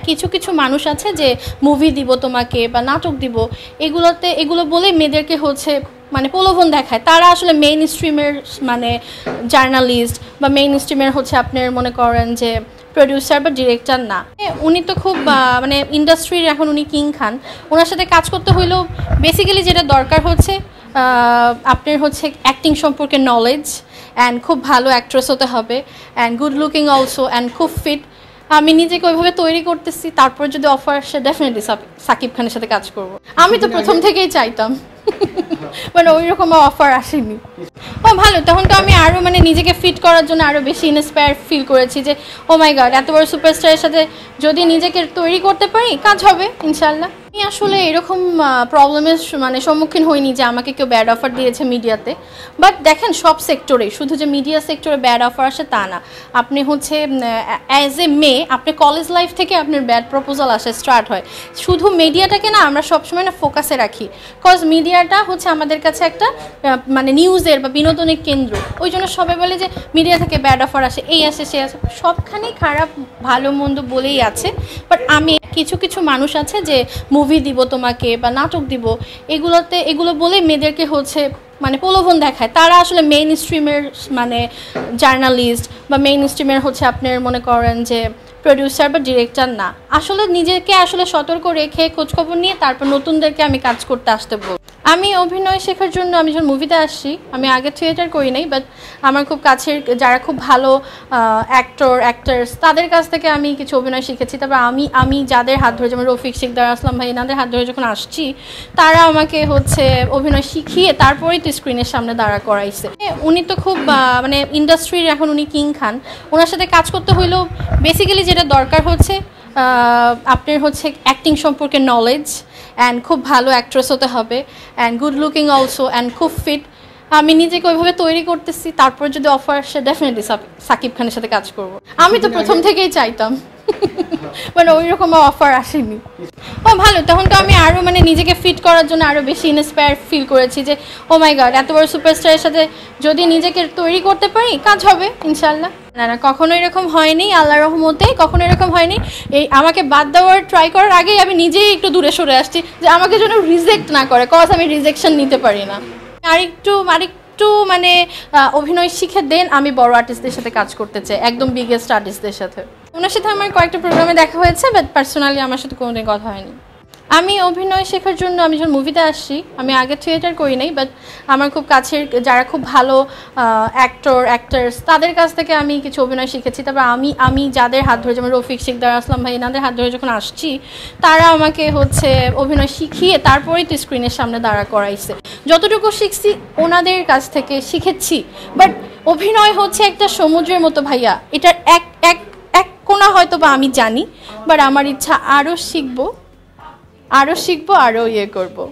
কিছু কিছু মানুষ আছে যে মুভি দিব তোমাকে বা নাটক দিব, এগুলো বলে মেয়েদেরকে হচ্ছে মানে প্রলোভন দেখায়। তারা আসলে মেইন স্ট্রিমের মানে জার্নালিস্ট বা মেইন স্ট্রিমের হচ্ছে আপনার মনে করেন যে প্রডিউসার বা ডিরেক্টর না। উনি তো খুব মানে ইন্ডাস্ট্রির এখন উনি কিং খান। ওনার সাথে কাজ করতে হইলেও বেসিক্যালি যেটা দরকার হচ্ছে আপনার হচ্ছে অ্যাক্টিং সম্পর্কে নলেজ অ্যান্ড খুব ভালো অ্যাক্ট্রেস হতে হবে and good looking also and খুব ফিট। আমি নিজেকে ওইভাবে তৈরি করতেছি, তারপর যদি অফার আসে ডেফিনেটলি সাকিব খানের সাথে কাজ করব। আমি তো প্রথম থেকেই চাইতাম, মানে ওই রকম অফার আসেনি। ও ভালো, তখন তো আমি আরও মানে নিজেকে ফিট করার জন্য আরও বেশি ইন্সপায়ার ফিল করেছি যে ও মাই গড, এত বড় সুপারস্টারের সাথে যদি নিজেকে তৈরি করতে পারি কাজ হবে ইনশাল্লাহ। আমি আসলে এরকম প্রবলেমের মানে সম্মুখীন হইনি যে আমাকে কেউ ব্যাড অফার দিয়েছে মিডিয়াতে। বাট দেখেন সব সেক্টরে, শুধু যে মিডিয়া সেক্টরে ব্যাড অফার আসে তা না। আপনি হচ্ছে অ্যাজ এ মেয়ে আপনি কলেজ লাইফ থেকে আপনার ব্যাড প্রপোজাল আসে স্টার্ট হয়। শুধু মিডিয়াটাকে না আমরা সবসময় না ফোকাসে রাখি, কজ মিডিয়াটা হচ্ছে আমাদের কাছে একটা মানে নিউজের বা বিনোদনের কেন্দ্র। ওই জন্য সবাই বলে যে মিডিয়া থেকে ব্যাড অফার আসে, এই আসে সে আসে, সবখানেই খারাপ ভালো মন্দ বলেই আছে। বাট আমি কিছু কিছু মানুষ আছে যে মুভি দিব তোমাকে বা নাটক দিব, এগুলো বলে মেয়েদেরকে হচ্ছে মানে প্রলোভন দেখায়। তারা আসলে মেইন স্ট্রিমের মানে জার্নালিস্ট বা মেইন স্ট্রিমের হচ্ছে আপনার মনে করেন যে প্রডিউসার বা ডিরেক্টর না। আসলে নিজেকে আসলে সতর্ক রেখে খোঁজখবর নিয়ে তারপর নতুনদেরকে আমি কাজ করতে আসতে বলব। আমি অভিনয় শেখার জন্য আমি যখন মুভিতে আসছি, আমি আগে থিয়েটার করি নাই, বাট আমার খুব কাছের যারা খুব ভালো অ্যাক্টার্স তাদের কাছ থেকে আমি কিছু অভিনয় শিখেছি। তারপর আমি যাদের হাত ধরে, যেমন রফিক শিকদার, আসলাম ভাই, এনাদের হাত ধরে যখন আসছি, তারা আমাকে হচ্ছে অভিনয় শিখিয়ে তারপরেই তো স্ক্রিনের সামনে দাঁড়া করাইছে। উনি তো খুব মানে ইন্ডাস্ট্রির এখন উনি কিং খান। ওনার সাথে কাজ করতে হইলেও বেসিক্যালি যেটা দরকার হচ্ছে আপনার হচ্ছে অ্যাক্টিং সম্পর্কে নলেজ অ্যান্ড খুব ভালো অ্যাক্ট্রেস হতে হবে and good looking also and খুব ফিট। আমি নিজেকে ওইভাবে তৈরি করতেছি, তারপর যদি অফার আসে ডেফিনেটলি সাকিব খানের সাথে কাজ করব। আমি তো প্রথম থেকেই চাইতাম, মানে ওই রকম অফার আসেনি। ও ভালো, তখন তো আমি আরও মানে নিজেকে ফিট করার জন্য আরও বেশি ইন্সপায়ার ফিল করেছি যে ও মাই গড, এত বড় সুপারস্টারের সাথে যদি নিজেকে তৈরি করতে পারি কাজ হবে ইনশাল্লাহ। না কখনো এরকম হয়নি, আল্লাহর রহমতে কখনো এরকম হয়নি। এই আমাকে বাদ দেওয়ার ট্রাই করার আগেই আমি নিজেই একটু দূরে সরে আসছি যে আমাকে যেন রিজেক্ট না করে, কজ আমি রিজেকশন নিতে পারি না। আরেকটু মানে অভিনয় শিখে দেন, আমি বড় আর্টিস্টদের সাথে কাজ করতে চাই, একদম বিগেস্ট আর্টিস্টদের সাথে। ওনার সাথে আমার কয়েকটা প্রোগ্রামে দেখা হয়েছে, বাট পার্সোনালি আমার সাথে কোনোদিন কথা হয়নি। আমি অভিনয় শেখার জন্য আমি যখন মুভিতে আসছি, আমি আগে থিয়েটার করি নাই, বাট আমার খুব কাছের যারা খুব ভালো অ্যাক্টার্স তাদের কাছ থেকে আমি কিছু অভিনয় শিখেছি। তারপর আমি যাদের হাত ধরে, যেমন রফিক শিকদার, আসলাম ভাই, এনাদের হাত ধরে যখন আসছি, তারা আমাকে হচ্ছে অভিনয় শিখিয়ে তারপরেই তো স্ক্রিনের সামনে দাঁড়া করাইছে। যতটুকু শিখছি ওনাদের কাছ থেকে শিখেছি। বাট অভিনয় হচ্ছে একটা সমুদ্রের মতো ভাইয়া, এটার এক কোণা হয়তো বা আমি জানি, বাট আমার ইচ্ছা আরও শিখবো, আরও ইয়ে করবো।